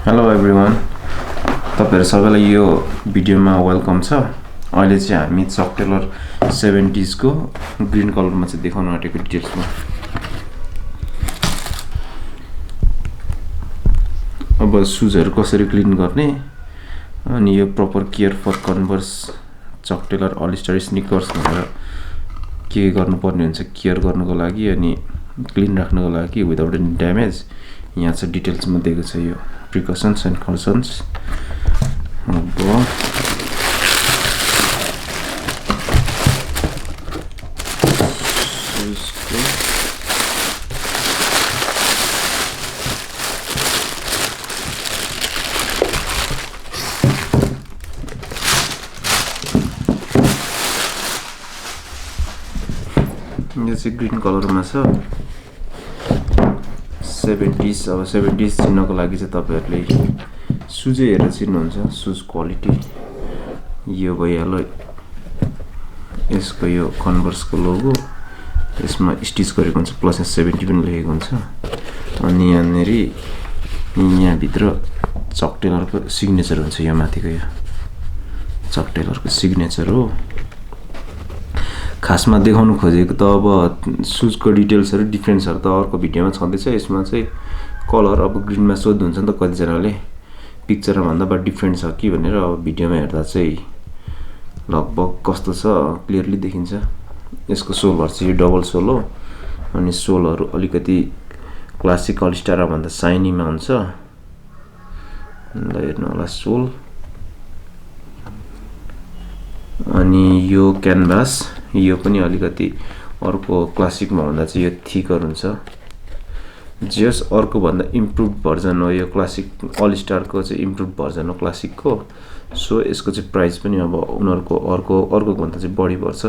Hello everyone, तपाईहरु सबैलाई यो भिडियोमा वेलकम छ। अहिले चाहिँ हामी चक टेलर 70s को ग्रीन कलरमा चाहिँ देखाउन आँटेको डिटेल्समा। अब सुजहरु कसरी क्लिन गर्ने अनि यो proper care for Converse Chuck Taylor All Star sneakers भनेर के गर्नुपर्ने हुन्छ केयर गर्नको लागि अनि क्लिन राख्नको लागि विदाउट एनी ड्यामेज यहाँ चाहिँ डिटेल्समा दिएको छ यो precautions and cautions. यो चाहिँ ग्रीन कलरमा छ 70s। अब 70s चिन्नको लागि चाहिँ तपाईहरुले सुजै हेरेर चिन्नुहुन्छ। सुज क्वालिटी यो भइहाल्यो, यसको यो कन्भर्स को लोगो यसमा स्टिच गरेको हुन्छ, प्लस 70 पनि लेखेको हुन्छ अनि यहाँनेरि यहाँ भित्र चक टेलरको सिग्नेचर हुन्छ। यो माथिको यो चक टेलरको सिग्नेचर हो। खासमा देखाउनु खोजेको त अब सुजको डिटेल्सहरु डिफरेन्सहरु त अर्को भिडियोमा छँदैछ। यसमा चाहिँ कलर अब ग्रीनमा सोध्नुहुन्छ नि त कतिजनाले पिक्चरमा भन्दा बा डिफरेन्ट छ कि भनेर। अब भिडियोमा हेर्दा चाहिँ लगभग कस्तो छ क्लियरली देखिन्छ। यसको सोलहरु चाहिँ यो डबल सोल हो अनि सोलहरु अलिकति क्लासिक अल स्टार भन्दा साइनीमा हुन्छ। ल हेर्नु होला सोल अनि यो क्यानभास यो पनि अलिकति अर्को क्लासिकमा भन्दा चाहिँ यो थिकर हुन्छ। जस अर्को भन्दा इम्प्रुभ भर्जन हो यो क्लासिक अल स्टार को चाहिँ इम्प्रुभ भर्जन हो क्लासिक को। सो यसको चाहिँ प्राइस पनि अब उनीहरुको अर्को भन्दा चाहिँ बढी पर्छ।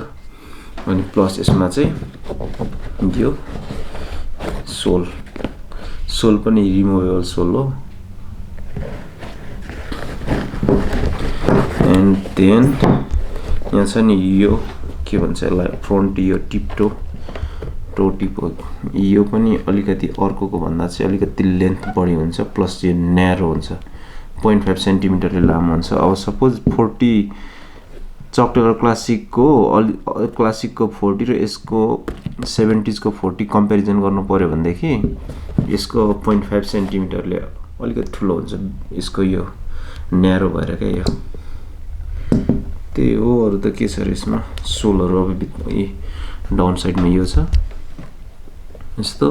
अनि प्लस यसमा चाहिँ यो सोल पनि रिमुभेबल सोल हो। एन्ड देन यहाँ छ नि यो के भन्छ यसलाई फ्रन्ट यो टिप टो टिप हो। यो पनि अलिकति अर्कोको भन्दा चाहिँ अलिकति लेन्थ बढी हुन्छ, प्लस यो न्यारो हुन्छ, 0.5 सेन्टिमिटरले लामो हुन्छ। अब सपोज 40 चक टेलर क्लासिक को 40 र यसको 70s को 40 कम्पेरिजन गर्नु पर्यो भनेदेखि यसको 0.5 सेन्टिमिटरले अलिकति ठुलो हुन्छ, यसको यो न्यारो भएर के यो त्यही हो। अरु त के छ यसमा सोलहरु अब डाउन साइडमा यो छ यस्तो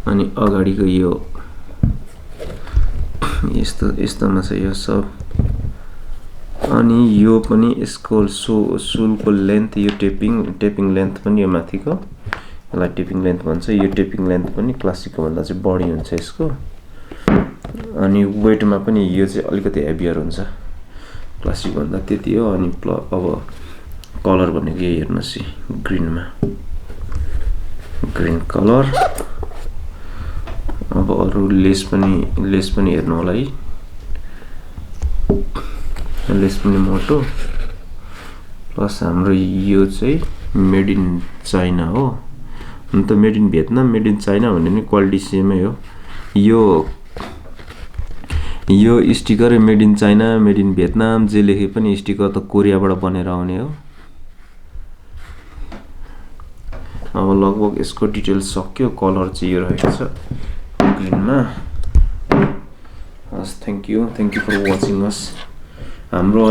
अनि अगाडिको यो यस्तोमा छ यो सब। अनि यो पनि यसको सोलको लेन्थ यो टेपिङ लेन्थ पनि यो माथिको यसलाई टेपिङ लेन्थ भन्छ। यो टेपिङ लेन्थ पनि क्लासिकको भन्दा चाहिँ बढी हुन्छ यसको। अनि वेटमा पनि यो चाहिँ अलिकति हेभियर हुन्छ क्लासिक भन्दा, त्यति हो। अनि अब कलर भनेको यही हेर्नुस् ग्रीनमा ग्रीन कलर। अब अरु लेस पनि हेर्नु होला है, लेस पनि मोटो। प्लस हाम्रो यो चाहिँ मेड इन चाइना हो। अन्त made in Vietnam made in China भन्ने नि क्वालिटी सेमै हो। यो sticker made in China made in Vietnam जे लेखे पनि स्टिकर त कोरियाबाट बनेर आउने हो। अब लगभग यसको डिटेल्स सक्यो। कलर चाहिँ यो रहेको छ ग्रीनमा। हस् thank you for watching us. हाम्रो